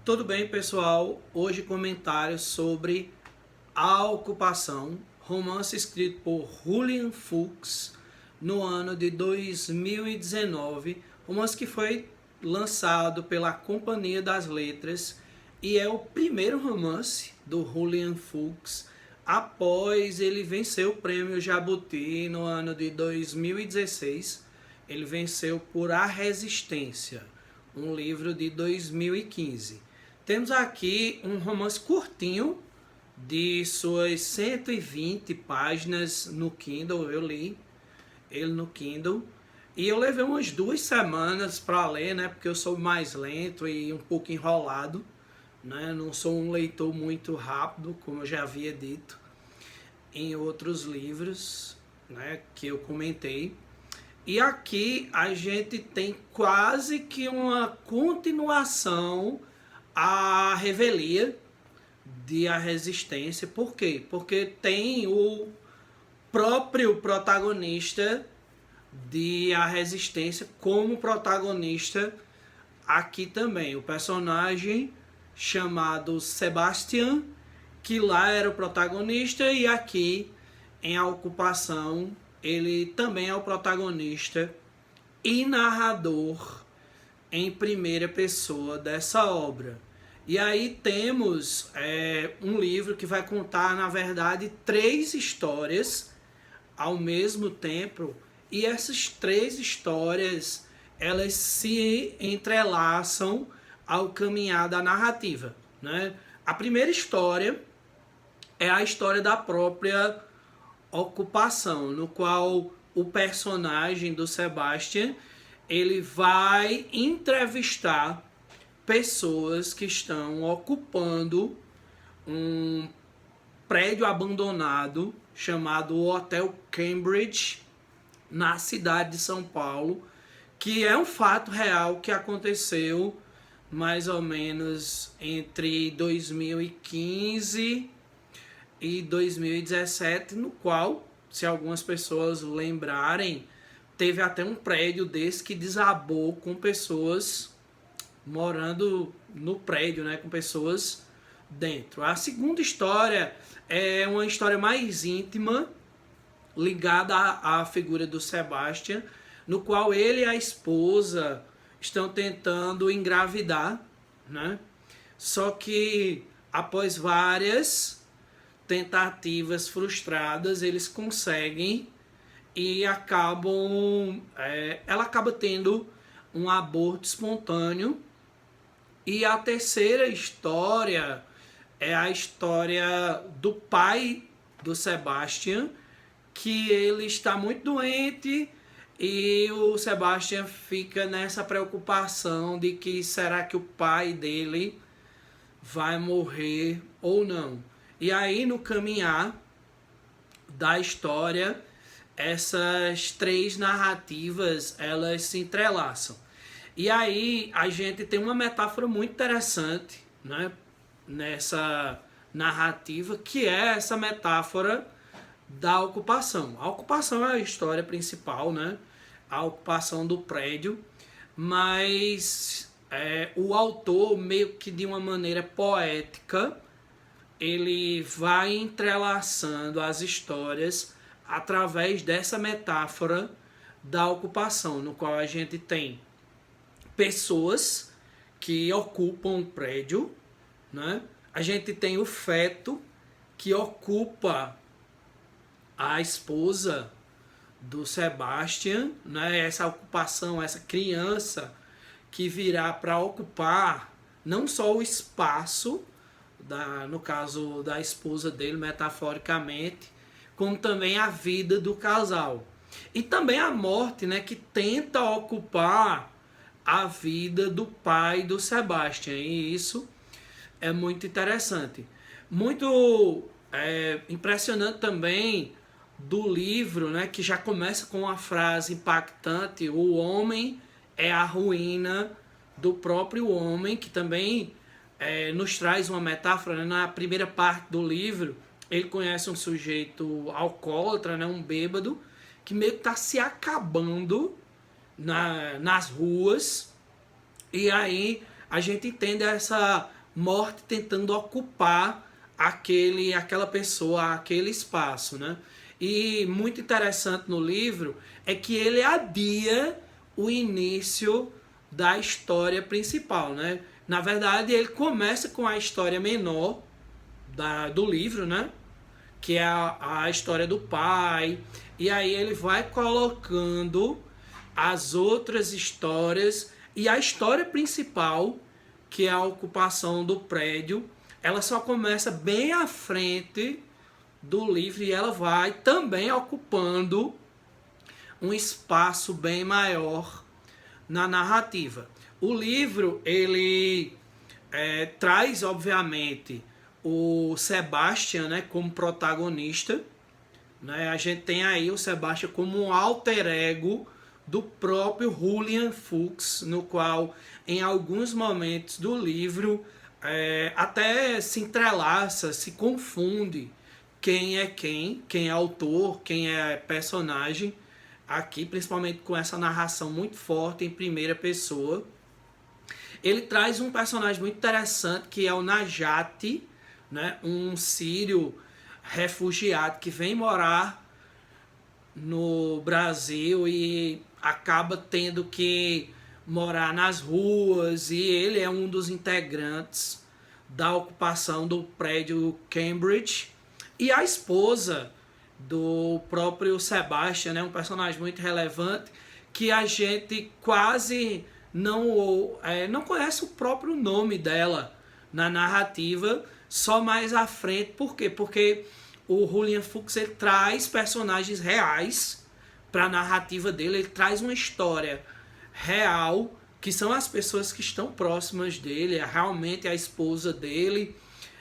Tudo bem, pessoal? Hoje comentários sobre A Ocupação, romance escrito por Julian Fuchs no ano de 2019, romance que foi lançado pela Companhia das Letras e é o primeiro romance do Julian Fuchs após ele vencer o prêmio Jabuti no ano de 2016. Ele venceu por A Resistência, um livro de 2015. Temos aqui um romance curtinho, de suas 120 páginas no Kindle. Eu li ele no Kindle e eu levei umas 2 semanas para ler, né? Porque eu sou mais lento e um pouco enrolado, né? Não sou um leitor muito rápido, como eu já havia dito em outros livros, né? Que eu comentei. E aqui a gente tem quase que uma continuação à revelia de A Resistência. Por quê? Porque tem o próprio protagonista de A Resistência como protagonista aqui também. O personagem chamado Sebastian, que lá era o protagonista, e aqui em A Ocupação ele também é o protagonista e narrador em primeira pessoa dessa obra. E aí temos um livro que vai contar, na verdade, 3 histórias ao mesmo tempo, e essas 3 histórias elas se entrelaçam ao caminhar da narrativa, né? A primeira história é a história da própria ocupação, no qual o personagem do Sebastian ele vai entrevistar pessoas que estão ocupando um prédio abandonado chamado Hotel Cambridge, na cidade de São Paulo, que é um fato real que aconteceu mais ou menos entre 2015 e 2017, no qual, se algumas pessoas lembrarem, teve até um prédio desse que desabou com pessoas morando no prédio, né, com pessoas dentro. A segunda história é uma história mais íntima, ligada à figura do Sebastian, no qual ele e a esposa estão tentando engravidar, né? Só que após várias tentativas frustradas, eles conseguem e acabam... ela acaba tendo um aborto espontâneo. E a terceira história é a história do pai do Sebastian, que ele está muito doente e o Sebastian fica nessa preocupação de que será que o pai dele vai morrer ou não. E aí, no caminhar da história, essas 3 narrativas elas se entrelaçam. E aí a gente tem uma metáfora muito interessante, né, nessa narrativa, que é essa metáfora da ocupação. A ocupação é a história principal, né, a ocupação do prédio, mas o autor, meio que de uma maneira poética, ele vai entrelaçando as histórias através dessa metáfora da ocupação, no qual a gente tem pessoas que ocupam um prédio, né? A gente tem o feto que ocupa a esposa do Sebastian, né? Essa ocupação, essa criança que virá para ocupar não só o espaço, no caso da esposa dele, metaforicamente, como também a vida do casal. E também a morte, né, que tenta ocupar a vida do pai do Sebastian. E isso é muito interessante. Muito impressionante também do livro, né, que já começa com uma frase impactante: o homem é a ruína do próprio homem, que também nos traz uma metáfora, né? Na primeira parte do livro, ele conhece um sujeito alcoólatra, né, um bêbado, que meio que está se acabando nas ruas, e aí a gente entende essa morte tentando ocupar aquela pessoa, aquele espaço, né? E muito interessante no livro é que ele adia o início da história principal, né? Na verdade, ele começa com a história menor do livro, né? Que é a história do pai, e aí ele vai colocando as outras histórias, e a história principal, que é a ocupação do prédio, ela só começa bem à frente do livro e ela vai também ocupando um espaço bem maior na narrativa. O livro, ele traz, obviamente, o Sebastian, né, como protagonista, né? A gente tem aí o Sebastian como um alter ego do próprio Julian Fuchs, no qual, em alguns momentos do livro, até se entrelaça, se confunde quem é autor, quem é personagem, aqui principalmente com essa narração muito forte em primeira pessoa. Ele traz um personagem muito interessante que é o Najati, né, um sírio refugiado que vem morar no Brasil e acaba tendo que morar nas ruas, e ele é um dos integrantes da ocupação do prédio Cambridge. E a esposa do próprio Sebastian, né, um personagem muito relevante que a gente quase não conhece o próprio nome dela na narrativa, só mais à frente. Por quê? Porque o Julian Fuchs, ele traz personagens reais para a narrativa dele, ele traz uma história real, que são as pessoas que estão próximas dele, realmente a esposa dele,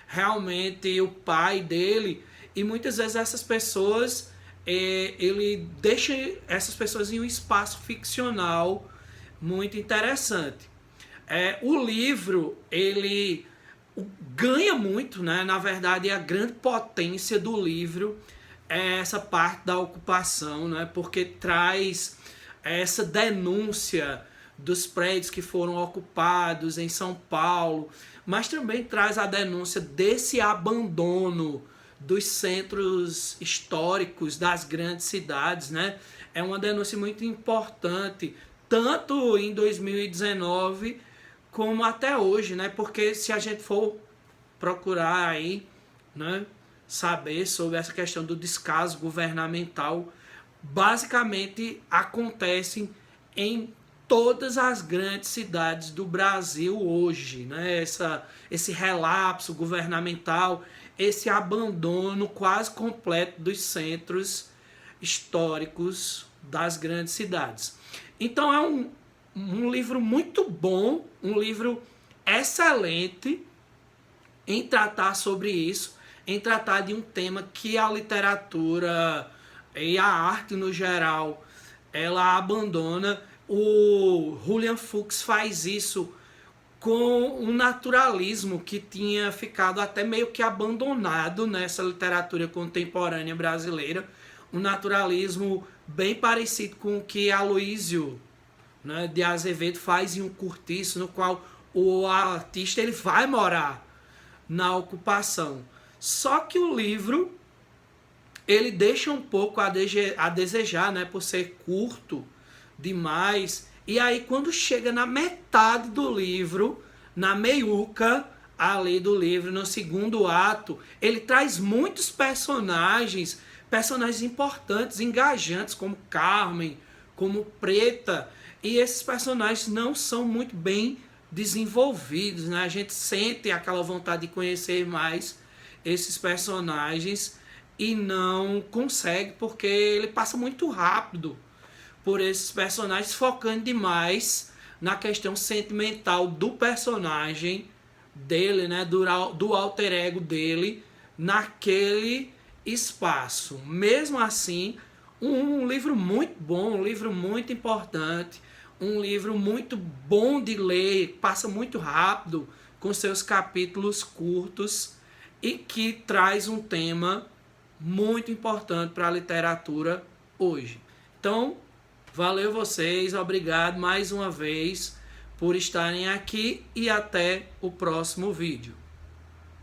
realmente o pai dele, e muitas vezes essas pessoas, ele deixa essas pessoas em um espaço ficcional muito interessante. O livro, ele ganha muito, né? Na verdade, a grande potência do livro é essa parte da ocupação, né? Porque traz essa denúncia dos prédios que foram ocupados em São Paulo, mas também traz a denúncia desse abandono dos centros históricos das grandes cidades, né? É uma denúncia muito importante, tanto em 2019 como até hoje, né? Porque se a gente for procurar aí, né, saber sobre essa questão do descaso governamental, basicamente acontecem em todas as grandes cidades do Brasil hoje, né? Esse relapso governamental, esse abandono quase completo dos centros históricos das grandes cidades. Então é um livro muito bom, um livro excelente em tratar sobre isso, em tratar de um tema que a literatura e a arte no geral ela abandona. O Julian Fuchs faz isso com um naturalismo que tinha ficado até meio que abandonado nessa literatura contemporânea brasileira, um naturalismo bem parecido com o que Aloísio, né, de Azevedo faz em Um Cortiço, no qual o artista ele vai morar na ocupação. Só que o livro ele deixa um pouco a desejar, né, por ser curto demais. E aí quando chega na metade do livro, na meiuca ali do livro, no segundo ato, ele traz muitos personagens importantes, engajantes, como Carmen, como Preta, e esses personagens não são muito bem desenvolvidos, né? A gente sente aquela vontade de conhecer mais esses personagens e não consegue, porque ele passa muito rápido por esses personagens, focando demais na questão sentimental do personagem dele, né, do alter ego dele naquele espaço. Mesmo assim, um livro muito bom, um livro muito importante, um livro muito bom de ler, passa muito rápido com seus capítulos curtos e que traz um tema muito importante para a literatura hoje. Então, valeu vocês, obrigado mais uma vez por estarem aqui e até o próximo vídeo.